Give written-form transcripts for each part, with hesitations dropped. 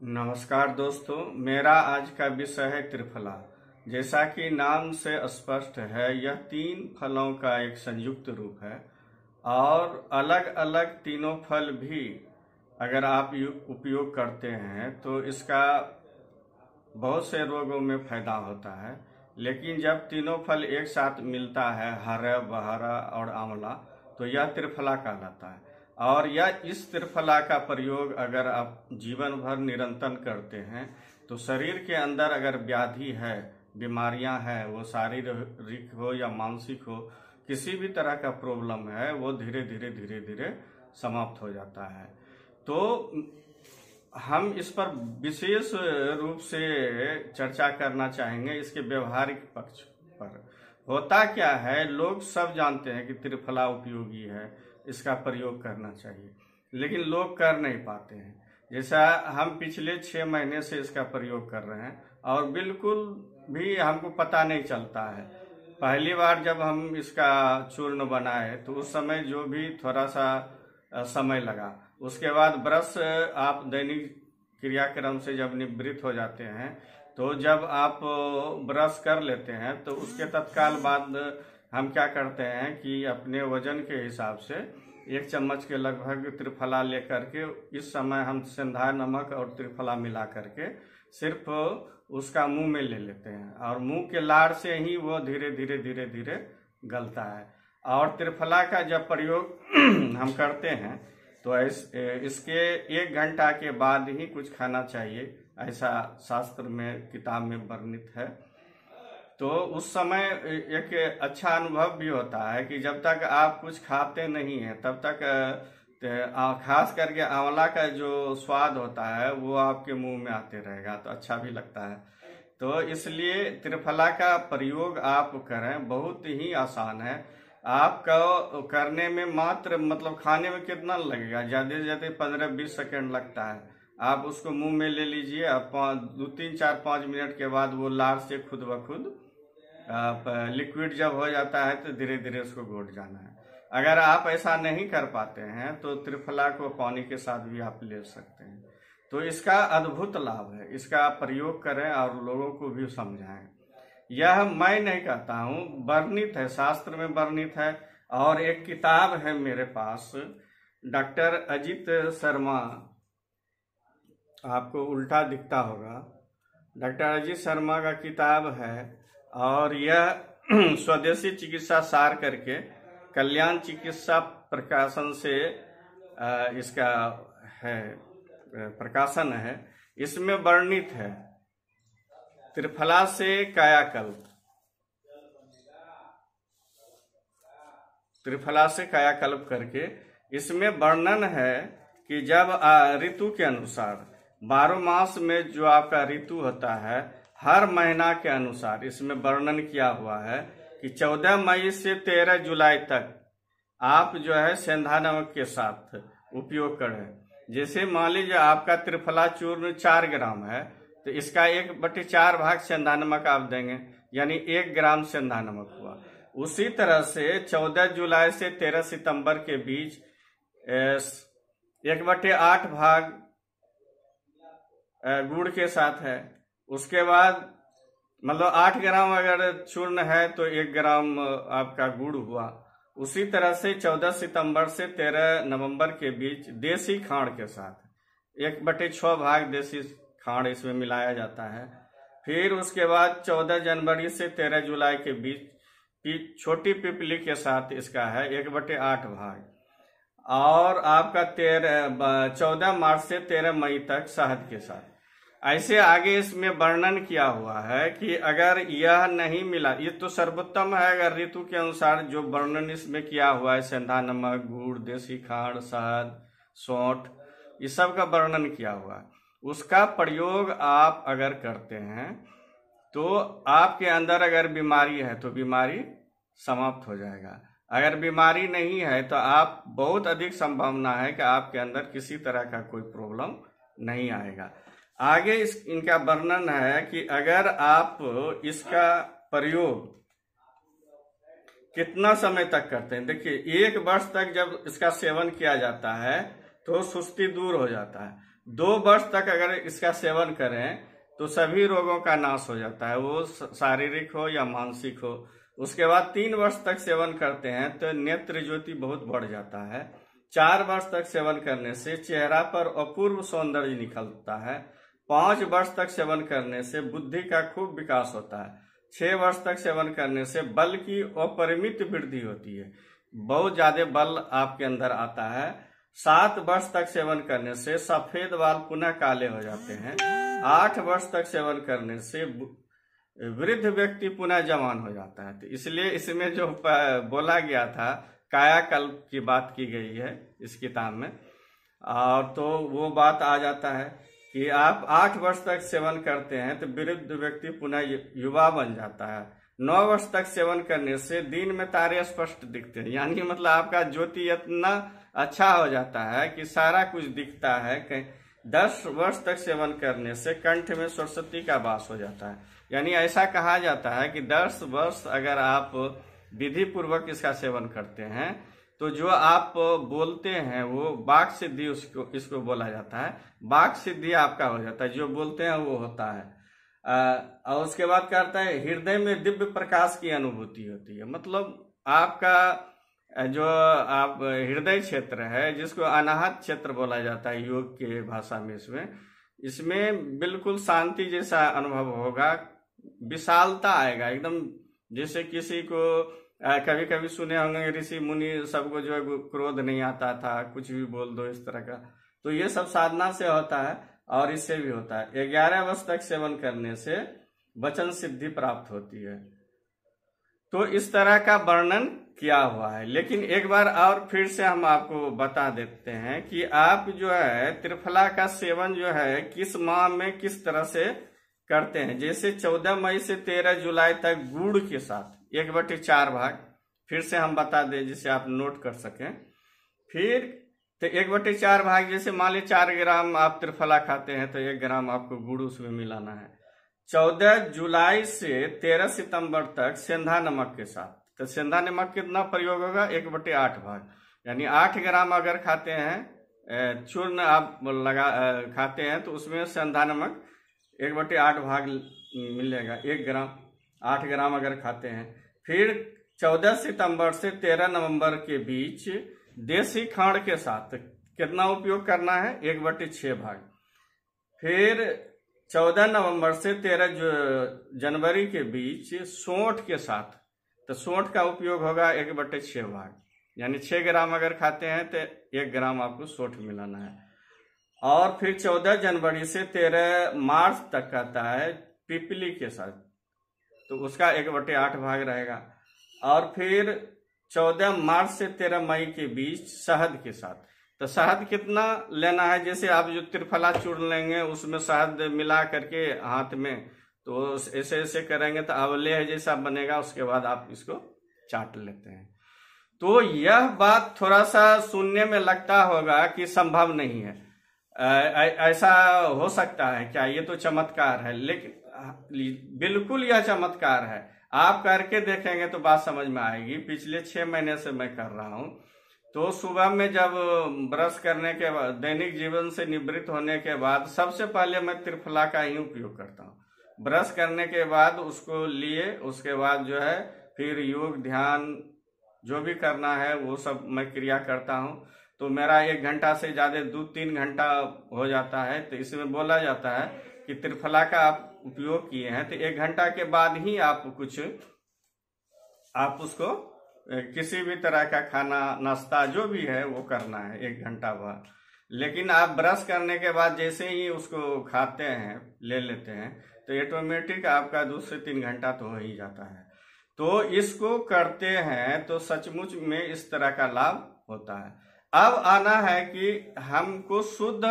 नमस्कार दोस्तों, मेरा आज का विषय है त्रिफला। जैसा कि नाम से स्पष्ट है, यह तीन फलों का एक संयुक्त रूप है और अलग अलग तीनों फल भी अगर आप उपयोग करते हैं तो इसका बहुत से रोगों में फायदा होता है। लेकिन जब तीनों फल एक साथ मिलता है, हरा, बहरा और आंवला, तो यह त्रिफला कहलाता है। और यह इस त्रिफला का प्रयोग अगर आप जीवन भर निरंतर करते हैं तो शरीर के अंदर अगर व्याधि है, बीमारियां हैं, वो शारीरिक हो या मानसिक हो, किसी भी तरह का प्रॉब्लम है, वो धीरे धीरे समाप्त हो जाता है। तो हम इस पर विशेष रूप से चर्चा करना चाहेंगे, इसके व्यवहारिक पक्ष पर। होता क्या है, लोग सब जानते हैं कि त्रिफला उपयोगी है, इसका प्रयोग करना चाहिए, लेकिन लोग कर नहीं पाते हैं। जैसा हम पिछले 6 महीने से इसका प्रयोग कर रहे हैं और बिल्कुल भी हमको पता नहीं चलता है। पहली बार जब हम इसका चूर्ण बनाए तो उस समय जो भी थोड़ा सा समय लगा, उसके बाद ब्रश आप दैनिक क्रियाक्रम से जब निवृत्त हो जाते हैं तो जब आप ब्रश कर लेते हैं तो उसके तत्काल बाद हम क्या करते हैं कि अपने वजन के हिसाब से 1 चम्मच के लगभग त्रिफला लेकर के इस समय हम सेंधा नमक और त्रिफला मिला करके सिर्फ उसका मुंह में ले लेते हैं और मुंह के लार से ही वो धीरे धीरे गलता है। और त्रिफला का जब प्रयोग हम करते हैं तो इसके 1 घंटा के बाद ही कुछ खाना चाहिए, ऐसा शास्त्र में, किताब में वर्णित है। तो उस समय एक अच्छा अनुभव भी होता है कि जब तक आप कुछ खाते नहीं हैं तब तक खास करके आंवला का जो स्वाद होता है वो आपके मुंह में आते रहेगा, तो अच्छा भी लगता है। तो इसलिए त्रिफला का प्रयोग आप करें, बहुत ही आसान है। आपको करने में मात्र खाने में कितना लगेगा, ज्यादा से ज्यादा 15-20 सेकेंड लगता है। आप उसको मुंह में ले लीजिए, 2, 3, 4, 5 मिनट के बाद वो लार से खुद ब खुद लिक्विड जब हो जाता है तो धीरे धीरे उसको घोट जाना है। अगर आप ऐसा नहीं कर पाते हैं तो त्रिफला को पानी के साथ भी आप ले सकते हैं। तो इसका अद्भुत लाभ है, इसका प्रयोग करें और लोगों को भी समझाएं। यह मैं नहीं कहता हूँ, वर्णित है, शास्त्र में वर्णित है। और एक किताब है मेरे पास, डॉक्टर अजित शर्मा, आपको उल्टा दिखता होगा, डॉक्टर अजित शर्मा का किताब है और यह स्वदेशी चिकित्सा सार करके कल्याण चिकित्सा प्रकाशन से इसका है, प्रकाशन है। इसमें वर्णित है त्रिफला से कायाकल्प, त्रिफला से कायाकल्प करके इसमें वर्णन है कि जब ऋतु के अनुसार 12 मास में जो आपका ऋतु होता है, हर महीना के अनुसार इसमें वर्णन किया हुआ है कि 14 मई से 13 जुलाई तक आप जो है सेंधा नमक के साथ उपयोग करें। जैसे मान लीजिए आपका त्रिफला चूर्ण 4 ग्राम है तो इसका 1/4 भाग सेंधा नमक आप देंगे, यानी 1 ग्राम सेंधा नमक हुआ। उसी तरह से 14 जुलाई से 13 सितंबर के बीच 1/8 भाग गुड़ के साथ है। उसके बाद 8 ग्राम अगर चूर्ण है तो 1 ग्राम आपका गुड़ हुआ। उसी तरह से 14 सितंबर से 13 नवंबर के बीच देसी खांड के साथ 1/6 भाग देसी खांड इसमें मिलाया जाता है। फिर उसके बाद 14 जनवरी से 13 जुलाई के बीच छोटी पिपली के साथ इसका है 1/8 भाग। और आपका 14 मार्च से 13 मई तक शहद के साथ। ऐसे आगे इसमें वर्णन किया हुआ है कि अगर यह नहीं मिला, ये तो सर्वोत्तम है अगर ऋतु के अनुसार जो वर्णन इसमें किया हुआ है, सेंधा नमक, गुड़, देसी खांड, शहद, सौंठ, इस सब का वर्णन किया हुआ है, उसका प्रयोग आप अगर करते हैं तो आपके अंदर अगर बीमारी है तो बीमारी समाप्त हो जाएगा। अगर बीमारी नहीं है तो आप बहुत अधिक संभावना है कि आपके अंदर किसी तरह का कोई प्रॉब्लम नहीं आएगा। आगे इनका वर्णन है कि अगर आप इसका प्रयोग कितना समय तक करते हैं। देखिए, 1 वर्ष तक जब इसका सेवन किया जाता है तो सुस्ती दूर हो जाता है। 2 वर्ष तक अगर इसका सेवन करें तो सभी रोगों का नाश हो जाता है, वो शारीरिक हो या मानसिक हो। उसके बाद 3 वर्ष तक सेवन करते हैं तो नेत्र ज्योति बहुत बढ़ जाता है। 4 वर्ष तक सेवन करने से चेहरा पर अपूर्व सौंदर्य निकलता है। 5 वर्ष तक सेवन करने से बुद्धि का खूब विकास होता है। 6 वर्ष तक सेवन करने से बल की अपरिमित वृद्धि होती है, बहुत ज्यादा बल आपके अंदर आता है। 7 वर्ष तक सेवन करने से सफेद बाल पुनः काले हो जाते हैं। 8 वर्ष तक सेवन करने से वृद्ध व्यक्ति पुनः जवान हो जाता है। तो इसलिए इसमें जो बोला गया था कायाकल्प की बात की गई है इस किताब में, और तो वो बात आ जाता है कि आप 8 वर्ष तक सेवन करते हैं तो वृद्ध व्यक्ति पुनः युवा बन जाता है। 9 वर्ष तक सेवन करने से दिन में तारे स्पष्ट दिखते हैं, यानी मतलब आपका ज्योति इतना अच्छा हो जाता है कि सारा कुछ दिखता है। 10 वर्ष तक सेवन करने से कंठ में सरस्वती का वास हो जाता है, यानी ऐसा कहा जाता है कि 10 वर्ष अगर आप विधि पूर्वक इसका सेवन करते हैं तो जो आप बोलते हैं वो वाक सिद्धि इसको बोला जाता है। वाक सिद्धि आपका हो जाता है, जो बोलते हैं वो होता है। और उसके बाद करता है हृदय में दिव्य प्रकाश की अनुभूति होती है, मतलब आपका जो आप हृदय क्षेत्र है जिसको अनाहत क्षेत्र बोला जाता है योग के भाषा में, इसमें बिल्कुल शांति जैसा अनुभव होगा, विशालता आएगा एकदम। जैसे किसी को कभी कभी सुने होंगे ऋषि मुनि सबको जो है क्रोध नहीं आता था, कुछ भी बोल दो इस तरह का, तो ये सब साधना से होता है और इससे भी होता है। 11 वर्ष तक सेवन करने से वचन सिद्धि प्राप्त होती है। तो इस तरह का वर्णन किया हुआ है। लेकिन एक बार और फिर से हम आपको बता देते हैं कि आप जो है त्रिफला का सेवन जो है किस माह में किस तरह से करते हैं। जैसे 14 मई से 13 जुलाई तक गुड़ के साथ 1/4 भाग, फिर से हम बता दें जिसे आप नोट कर सकें। फिर तो 1/4 भाग, जैसे मान लीजिए 4 ग्राम आप त्रिफला खाते हैं तो 1 ग्राम आपको गुड़ उसमें मिलाना है। 14 जुलाई से 13 सितंबर तक सेंधा नमक के साथ, तो सेंधा नमक कितना प्रयोग होगा 1/8 भाग, यानी 8 ग्राम अगर खाते हैं चूर्ण आप खाते हैं तो उसमें सेंधा नमक 1/8 भाग मिलेगा, 1 ग्राम 8 ग्राम अगर खाते हैं। फिर 14 सितंबर से 13 नवंबर के बीच देसी खांड के साथ कितना उपयोग करना है 1/6 भाग। फिर 14 नवंबर से 13 जनवरी के बीच सोंठ के साथ, तो सोंठ का उपयोग होगा 1/6 भाग, यानी 6 ग्राम अगर खाते हैं तो 1 ग्राम आपको सोंठ मिलाना है। और फिर 14 जनवरी से 13 मार्च तक आता है पिपली के साथ, तो उसका 1/8 भाग रहेगा। और फिर 14 मार्च से 13 मई के बीच शहद के साथ, तो शहद कितना लेना है, जैसे आप जो त्रिफला चूर्ण लेंगे उसमें शहद मिला करके हाथ में, तो ऐसे ऐसे करेंगे तो अवलेह जैसा बनेगा, उसके बाद आप इसको चाट लेते हैं। तो यह बात थोड़ा सा सुनने में लगता होगा कि संभव नहीं है, ऐसा हो सकता है क्या, ये तो चमत्कार है, लेकिन बिल्कुल यह चमत्कार है। आप करके देखेंगे तो बात समझ में आएगी। पिछले 6 महीने से मैं कर रहा हूं, तो सुबह में जब ब्रश करने के बाद, दैनिक जीवन से निवृत्त होने के बाद सबसे पहले मैं त्रिफला का ही उपयोग करता हूं। ब्रश करने के बाद उसको लिए, उसके बाद जो है फिर योग ध्यान जो भी करना है वो सब मैं क्रिया करता हूं, तो मेरा 1 घंटा से ज्यादा 2-3 घंटा हो जाता है। तो इसमें बोला जाता है कि त्रिफला का आप उपयोग किए हैं तो 1 घंटा के बाद ही आप उसको किसी भी तरह का खाना नाश्ता जो भी है वो करना है 1 घंटा बाद। लेकिन आप ब्रश करने के बाद जैसे ही उसको खाते हैं, ले लेते हैं, तो ऑटोमेटिक आपका 2 से 3 घंटा तो हो ही जाता है। तो इसको करते हैं तो सचमुच में इस तरह का लाभ होता है। अब आना है कि हमको शुद्ध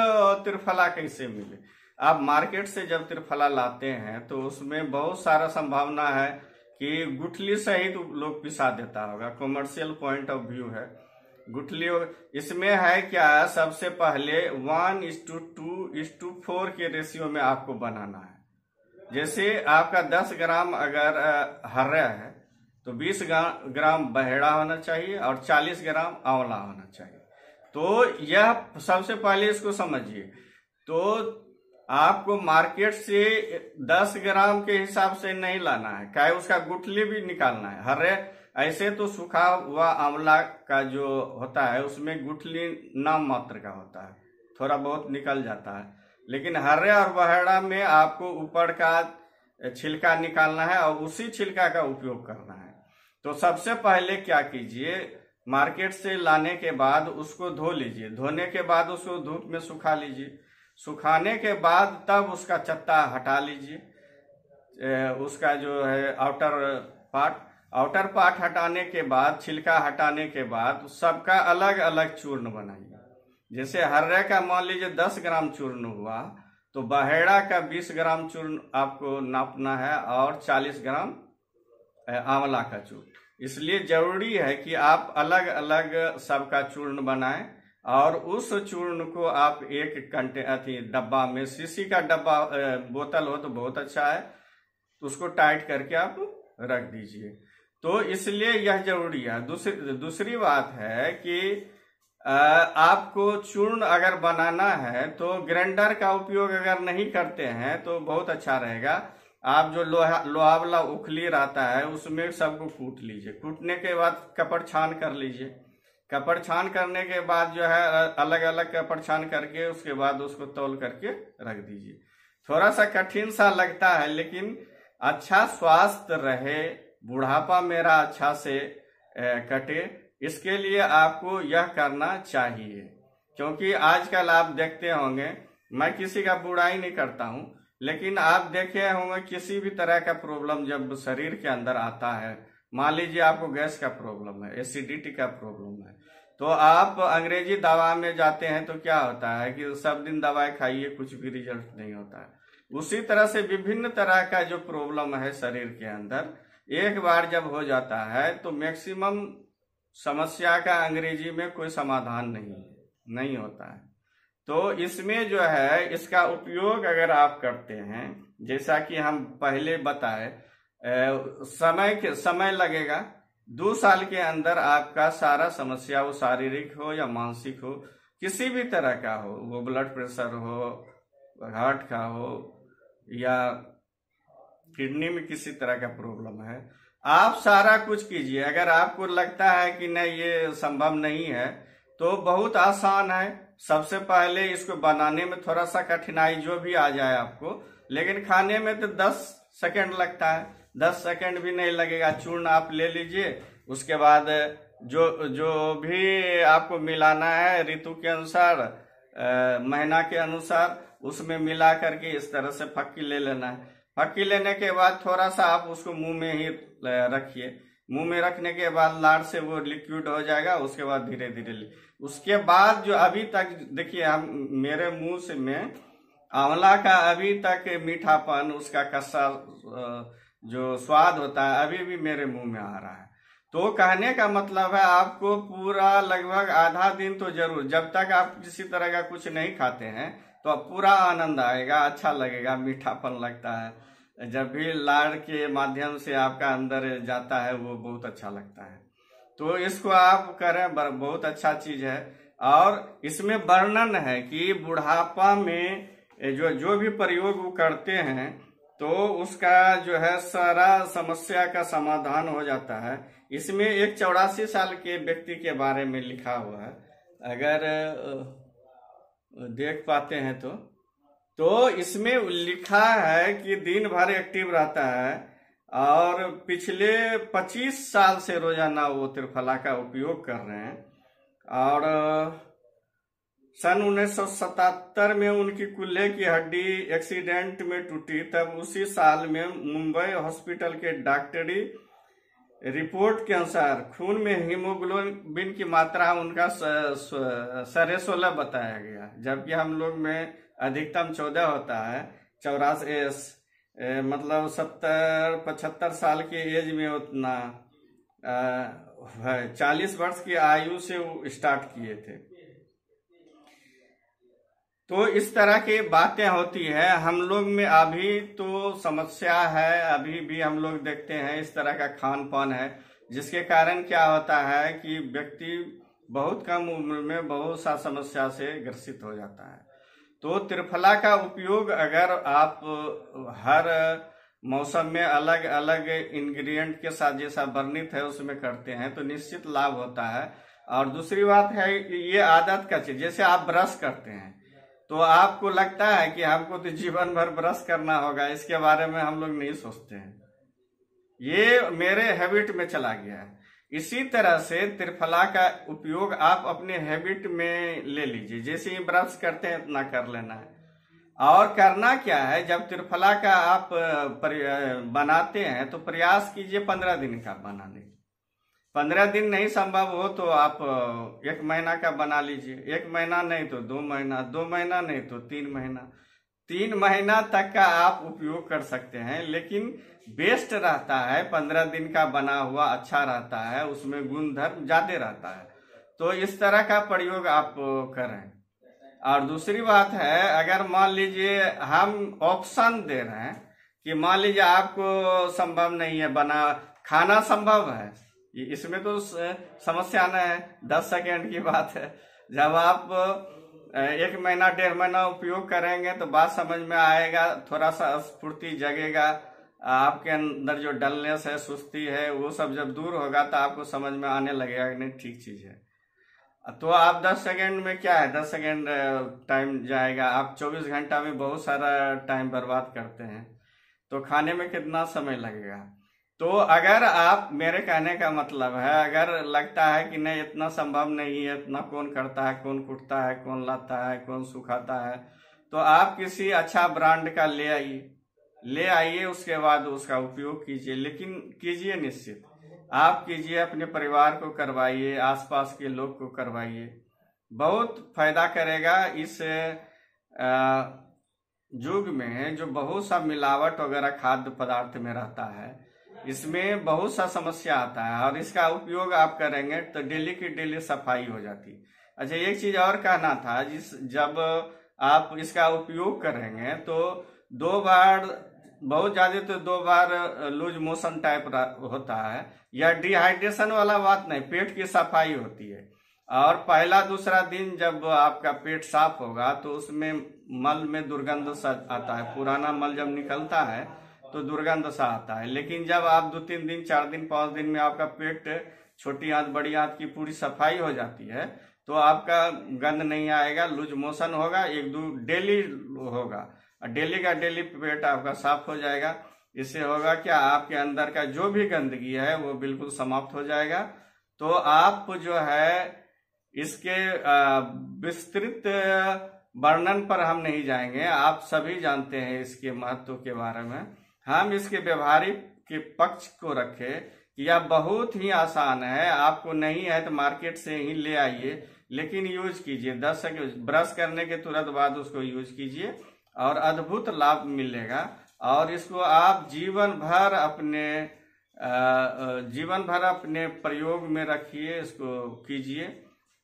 त्रिफला कैसे मिले। आप मार्केट से जब त्रिफला लाते हैं तो उसमें बहुत सारा संभावना है कि गुठली सहित लोग पिसा देता होगा, कमर्शियल पॉइंट ऑफ व्यू है गुठली। इसमें है क्या, सबसे पहले 1:2:4 के रेशियो में आपको बनाना है। जैसे आपका 10 ग्राम अगर हर्रा है तो 20 ग्राम बहेड़ा होना चाहिए और 40 ग्राम आंवला होना चाहिए। तो यह सबसे पहले इसको समझिए। तो आपको मार्केट से 10 ग्राम के हिसाब से नहीं लाना है, क्या उसका गुठली भी निकालना है। हरे ऐसे तो सूखा हुआ आंवला का जो होता है उसमें गुठली नाम मात्र का होता है, थोड़ा बहुत निकल जाता है, लेकिन हरे और बहेड़ा में आपको ऊपर का छिलका निकालना है और उसी छिलका का उपयोग करना है। तो सबसे पहले क्या कीजिए, मार्केट से लाने के बाद उसको धो लीजिए, धोने के बाद उसको धूप में सुखा लीजिए, सुखाने के बाद तब उसका चत्ता हटा लीजिए, उसका जो है आउटर पार्ट हटाने के बाद, छिलका हटाने के बाद सबका अलग अलग चूर्ण बनाइए। जैसे हर्रे का मान लीजिए 10 ग्राम चूर्ण हुआ, तो बहेड़ा का 20 ग्राम चूर्ण आपको नापना है और 40 ग्राम आंवला का चूर्ण। इसलिए जरूरी है कि आप अलग अलग सबका चूर्ण बनाएं और उस चूर्ण को आप एक डब्बा में, शीशी का डब्बा बोतल हो तो बहुत अच्छा है, तो उसको टाइट करके आप रख दीजिए। तो इसलिए यह जरूरी है। दूसरी बात है कि आपको चूर्ण अगर बनाना है तो ग्राइंडर का उपयोग अगर नहीं करते हैं तो बहुत अच्छा रहेगा। आप जो लोहा वाला उखली रहता है उसमें सबको कूट लीजिए, कूटने के बाद कपड़ छान कर लीजिए, कपड़ छान करने के बाद जो है अलग अलग कपड़ छान करके उसके बाद उसको तौल करके रख दीजिए। थोड़ा सा कठिन सा लगता है, लेकिन अच्छा स्वास्थ्य रहे, बुढ़ापा मेरा अच्छा से कटे, इसके लिए आपको यह करना चाहिए। क्योंकि आजकल आप देखते होंगे, मैं किसी का बुराई नहीं करता हूं, लेकिन आप देखे होंगे किसी भी तरह का प्रॉब्लम जब शरीर के अंदर आता है, मान लीजिए आपको गैस का प्रॉब्लम है, एसिडिटी का प्रॉब्लम है, तो आप अंग्रेजी दवा में जाते हैं तो क्या होता है कि सब दिन दवाई खाइए, कुछ भी रिजल्ट नहीं होता है। उसी तरह से विभिन्न तरह का जो प्रॉब्लम है शरीर के अंदर, एक बार जब हो जाता है तो मैक्सिमम समस्या का अंग्रेजी में कोई समाधान नहीं होता है। तो इसमें जो है इसका उपयोग अगर आप करते हैं, जैसा कि हम पहले बताए, समय लगेगा, 2 साल के अंदर आपका सारा समस्या, वो शारीरिक हो या मानसिक हो, किसी भी तरह का हो, वो ब्लड प्रेशर हो, हार्ट का हो या किडनी में किसी तरह का प्रॉब्लम है, आप सारा कुछ कीजिए। अगर आपको लगता है कि नहीं ये संभव नहीं है तो बहुत आसान है। सबसे पहले इसको बनाने में थोड़ा सा कठिनाई जो भी आ जाए आपको, लेकिन खाने में तो 10 सेकंड लगता है, 10 सेकंड भी नहीं लगेगा। चूर्ण आप ले लीजिए, उसके बाद जो भी आपको मिलाना है ऋतु के अनुसार, महीना के अनुसार, उसमें मिला करके इस तरह से फक्की ले लेना है। फक्की लेने के बाद थोड़ा सा आप उसको मुंह में ही रखिए, मुंह में रखने के बाद लार से वो लिक्विड हो जाएगा, उसके बाद धीरे धीरे उसके बाद जो अभी तक देखिए हम मेरे मुंह से में आंवला का अभी तक मीठापन, उसका कस्सा जो स्वाद होता है अभी भी मेरे मुंह में आ रहा है। तो कहने का मतलब है आपको पूरा लगभग आधा दिन तो जरूर, जब तक आप किसी तरह का कुछ नहीं खाते हैं तो पूरा आनंद आएगा, अच्छा लगेगा, मीठापन लगता है। जब भी लाड़ के माध्यम से आपका अंदर जाता है वो बहुत अच्छा लगता है। तो इसको आप करें, बहुत अच्छा चीज है। और इसमें वर्णन है कि बुढ़ापा में जो भी प्रयोग वो करते हैं तो उसका जो है सारा समस्या का समाधान हो जाता है। इसमें एक 84 साल के व्यक्ति के बारे में लिखा हुआ है, अगर देख पाते हैं तो इसमें लिखा है कि दिन भर एक्टिव रहता है और पिछले 25 साल से रोजाना वो त्रिफला का उपयोग कर रहे हैं। और सन 1977 में उनकी कूल्हे की हड्डी एक्सीडेंट में टूटी, तब उसी साल में मुंबई हॉस्पिटल के डॉक्टरी रिपोर्ट के अनुसार खून में हीमोग्लोबिन की मात्रा उनका 16.5 बताया गया, जबकि हम लोग में अधिकतम 14 होता है। 84 मतलब 70-75 साल के एज में उतना है। 40 वर्ष की आयु से वो स्टार्ट किए थे। तो इस तरह की बातें होती है। हम लोग में अभी तो समस्या है, अभी भी हम लोग देखते हैं इस तरह का खान पान है, जिसके कारण क्या होता है कि व्यक्ति बहुत कम उम्र में बहुत सा समस्या से ग्रसित हो जाता है। तो त्रिफला का उपयोग अगर आप हर मौसम में अलग अलग इंग्रेडिएंट के साथ जैसा वर्णित है उसमें करते हैं तो निश्चित लाभ होता है। और दूसरी बात है ये आदत का चीज, जैसे आप ब्रश करते हैं तो आपको लगता है कि हमको तो जीवन भर ब्रश करना होगा, इसके बारे में हम लोग नहीं सोचते हैं, ये मेरे हैबिट में चला गया है। इसी तरह से त्रिफला का उपयोग आप अपने हैबिट में ले लीजिए, जैसे ही ब्रश करते हैं इतना कर लेना है। और करना क्या है, जब त्रिफला का आप बनाते हैं तो प्रयास कीजिए 15 दिन का बनाने। 15 दिन नहीं संभव हो तो आप 1 महीना का बना लीजिए, 1 महीना नहीं तो 2 महीना, 2 महीना नहीं तो 3 महीना, 3 महीना तक का आप उपयोग कर सकते हैं। लेकिन बेस्ट रहता है 15 दिन का बना हुआ, अच्छा रहता है, उसमें गुणधर्म ज्यादा रहता है। तो इस तरह का प्रयोग आप करें। और दूसरी बात है, अगर मान लीजिए हम ऑप्शन दे रहे हैं कि मान लीजिए आपको संभव नहीं है बना खाना, संभव है, इसमें तो समस्या न है, 10 सेकेंड की बात है। जब आप 1 महीना 1.5 महीना उपयोग करेंगे तो बात समझ में आएगा, थोड़ा सा स्फूर्ति जगेगा, आपके अंदर जो डलनेस है, सुस्ती है, वो सब जब दूर होगा तो आपको समझ में आने लगेगा कि नहीं ठीक चीज है। तो आप 10 सेकेंड में क्या है, 10 सेकेंड टाइम जाएगा, आप 24 घंटा में बहुत सारा टाइम बर्बाद करते हैं, तो खाने में कितना समय लगेगा। तो अगर आप, मेरे कहने का मतलब है, अगर लगता है कि नहीं इतना संभव नहीं है, इतना कौन करता है, कौन कुटता है, कौन लाता है, कौन सुखाता है, तो आप किसी अच्छा ब्रांड का ले आइए, उसके बाद उसका उपयोग कीजिए। लेकिन कीजिए निश्चित, आप कीजिए, अपने परिवार को करवाइए, आसपास के लोग को करवाइए, बहुत फायदा करेगा। इस युग में जो बहुत सा मिलावट वगैरह खाद्य पदार्थ में रहता है, इसमें बहुत सा समस्या आता है, और इसका उपयोग आप करेंगे तो डेली की डेली सफाई हो जाती। अच्छा, एक चीज और कहना था, जब आप इसका उपयोग करेंगे तो 2 बार, बहुत ज्यादा तो 2 बार लूज मोशन टाइप होता है, या डिहाइड्रेशन वाला बात नहीं, पेट की सफाई होती है। और पहला दूसरा दिन जब आपका पेट साफ होगा तो उसमें मल में दुर्गंध सा आता है, पुराना मल जब निकलता है तो दुर्गंध सा आता है। लेकिन जब आप 2-3 दिन 4 दिन 5 दिन में आपका पेट, छोटी आंत बड़ी आंत की पूरी सफाई हो जाती है तो आपका गंध नहीं आएगा, लूज मोशन होगा, 1-2 डेली होगा, डेली का डेली पेट आपका साफ हो जाएगा। इससे होगा क्या, आपके अंदर का जो भी गंदगी है वो बिल्कुल समाप्त हो जाएगा। तो आप जो है इसके विस्तृत वर्णन पर हम नहीं जाएंगे, आप सभी जानते हैं इसके महत्व के बारे में। हम इसके व्यवहारिक के पक्ष को रखें कि यह बहुत ही आसान है, आपको नहीं है तो मार्केट से ही ले आइए, लेकिन यूज कीजिए। 10 सेकंड ब्रश करने के तुरंत बाद उसको यूज कीजिए और अद्भुत लाभ मिलेगा। और इसको आप जीवन भर अपने प्रयोग में रखिए, इसको कीजिए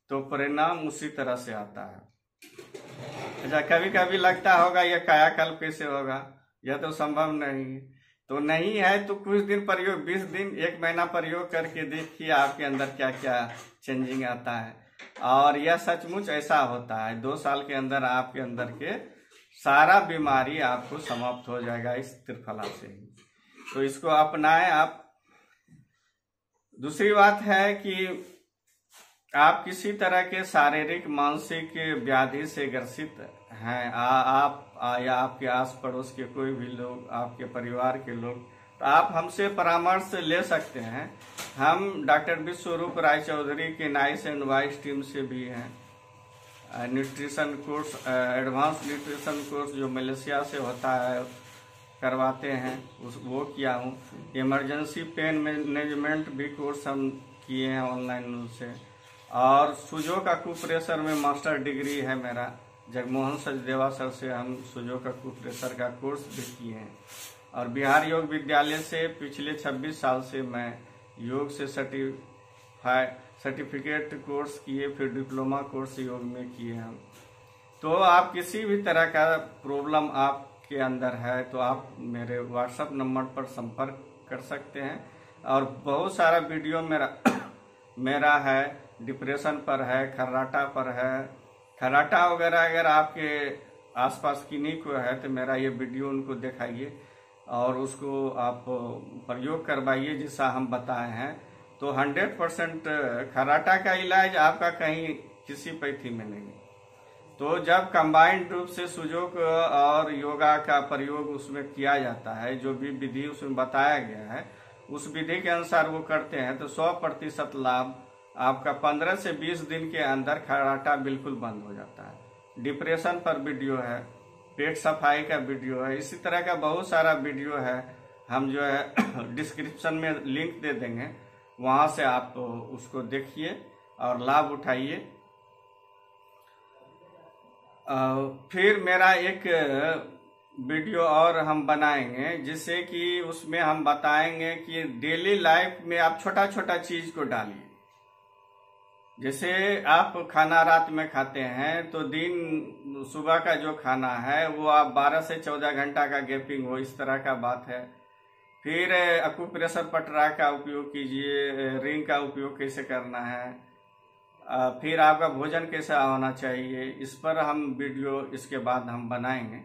तो परिणाम उसी तरह से आता है। अच्छा, कभी कभी लगता होगा यह कायाकल्प कैसे होगा, यह तो संभव नहीं, तो नहीं है तो कुछ दिन प्रयोग, 20 दिन 1 महीना प्रयोग करके देखिए आपके अंदर क्या क्या चेंजिंग आता है। और यह सचमुच ऐसा होता है, 2 साल के अंदर आपके अंदर के सारा बीमारी आपको समाप्त हो जाएगा इस त्रिफला से ही। तो इसको अपनाएं आप। दूसरी बात है कि आप किसी तरह के शारीरिक मानसिक व्याधि से ग्रसित हैं, आप या आपके आस पड़ोस के कोई भी लोग, आपके परिवार के लोग, तो आप हमसे परामर्श ले सकते हैं। हम डॉक्टर विश्वरूप राय चौधरी के नाइस एंड वाइस टीम से भी हैं। Nutrition course, advance nutrition course जो मलेशिया से होता है करवाते हैं, वो किया हूँ। इमरजेंसी पेन मैनेजमेंट भी कोर्स हम किए हैं ऑनलाइन उनसे। और सुजो का कुप्रेशर में मास्टर डिग्री है मेरा, जगमोहन सचदेवा सर से हम सुजो का कुप्रेशर का कोर्स भी किए हैं। और बिहार योग विद्यालय से पिछले 26 साल से मैं योग से सर्टिफिकेट कोर्स किए, फिर डिप्लोमा कोर्स योग में किए हैं। तो आप किसी भी तरह का प्रॉब्लम आपके अंदर है तो आप मेरे व्हाट्सएप नंबर पर संपर्क कर सकते हैं। और बहुत सारा वीडियो मेरा है, डिप्रेशन पर है, खर्राटा पर है। खर्राटा वगैरह अगर आपके आसपास किन्हीं को है तो मेरा ये वीडियो उनको दिखाइए और उसको आप प्रयोग करवाइए जैसा हम बताए हैं। तो 100% खर्राटा का इलाज आपका कहीं किसी पैथी में नहीं। तो जब कंबाइंड रूप से सुजोग और योगा का प्रयोग उसमें किया जाता है, जो भी विधि उसमें बताया गया है उस विधि के अनुसार वो करते हैं, तो 100% लाभ आपका 15 से 20 दिन के अंदर खर्राटा बिल्कुल बंद हो जाता है। डिप्रेशन पर वीडियो है, पेट सफाई का वीडियो है, इसी तरह का बहुत सारा वीडियो है। हम जो है डिस्क्रिप्शन में लिंक दे देंगे, वहां से आप उसको देखिए और लाभ उठाइए। फिर मेरा एक वीडियो और हम बनाएंगे जिससे कि उसमें हम बताएंगे कि डेली लाइफ में आप छोटा छोटा चीज को डालिए। जैसे आप खाना रात में खाते हैं तो दिन सुबह का जो खाना है वो आप 12 से 14 घंटा का गैपिंग हो, इस तरह का बात है। फिर अकुप्रेशर पटरा का उपयोग कीजिए, रिंग का उपयोग कैसे करना है, फिर आपका भोजन कैसा होना चाहिए, इस पर हम वीडियो इसके बाद हम बनाएंगे।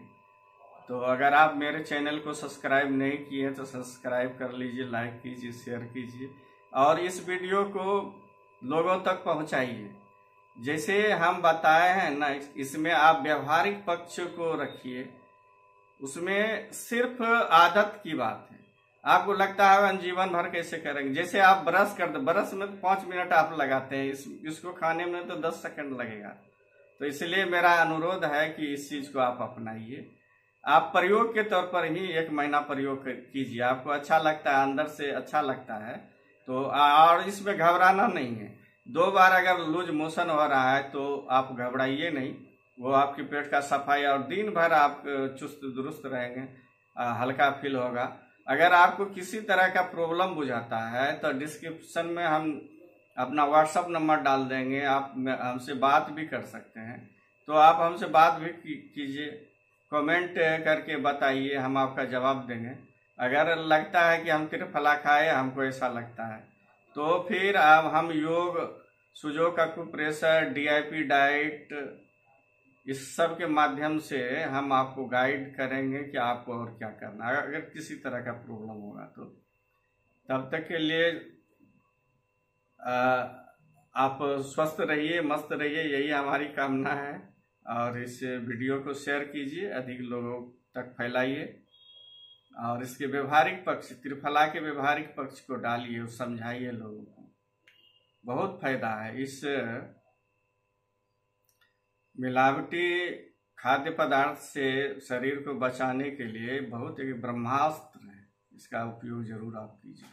तो अगर आप मेरे चैनल को सब्सक्राइब नहीं किए तो सब्सक्राइब कर लीजिए, लाइक कीजिए, शेयर कीजिए और इस वीडियो को लोगों तक पहुंचाइए। जैसे हम बताए हैं ना, इसमें आप व्यवहारिक पक्ष को रखिए, उसमें सिर्फ आदत की बात है। आपको लगता है हम जीवन भर कैसे करेंगे, जैसे आप ब्रश करते, ब्रश में 5 मिनट आप लगाते हैं, इसको खाने में तो 10 सेकंड लगेगा। तो इसलिए मेरा अनुरोध है कि इस चीज को आप अपनाइए। आप प्रयोग के तौर पर ही 1 महीना प्रयोग कीजिए, आपको अच्छा लगता है, अंदर से अच्छा लगता है तो। और इसमें घबराना नहीं है। 2 बार अगर लूज मोशन हो रहा है तो आप घबराइए नहीं, वो आपके पेट का सफाई और दिन भर आप चुस्त दुरुस्त रहेंगे, हल्का फील होगा। अगर आपको किसी तरह का प्रॉब्लम बुझाता है तो डिस्क्रिप्शन में हम अपना व्हाट्सएप नंबर डाल देंगे, आप हमसे बात भी कर सकते हैं। तो आप हमसे बात भी कीजिए, कमेंट करके बताइए, हम आपका जवाब देंगे। अगर लगता है कि हम त्रिफला खाए, हमको ऐसा लगता है, तो फिर अब हम योग, सुजोग अकुप्रेशर, DIP डाइट, इस सब के माध्यम से हम आपको गाइड करेंगे कि आपको और क्या करना है अगर किसी तरह का प्रॉब्लम होगा तो। तब तक के लिए आप स्वस्थ रहिए, मस्त रहिए, यही हमारी कामना है। और इस वीडियो को शेयर कीजिए, अधिक लोगों तक फैलाइए और इसके व्यवहारिक पक्ष, त्रिफला के व्यवहारिक पक्ष को डालिए और समझाइए लोगों को। बहुत फायदा है इस मिलावटी खाद्य पदार्थ से शरीर को बचाने के लिए। बहुत एक ब्रह्मास्त्र है, इसका उपयोग जरूर आप कीजिए।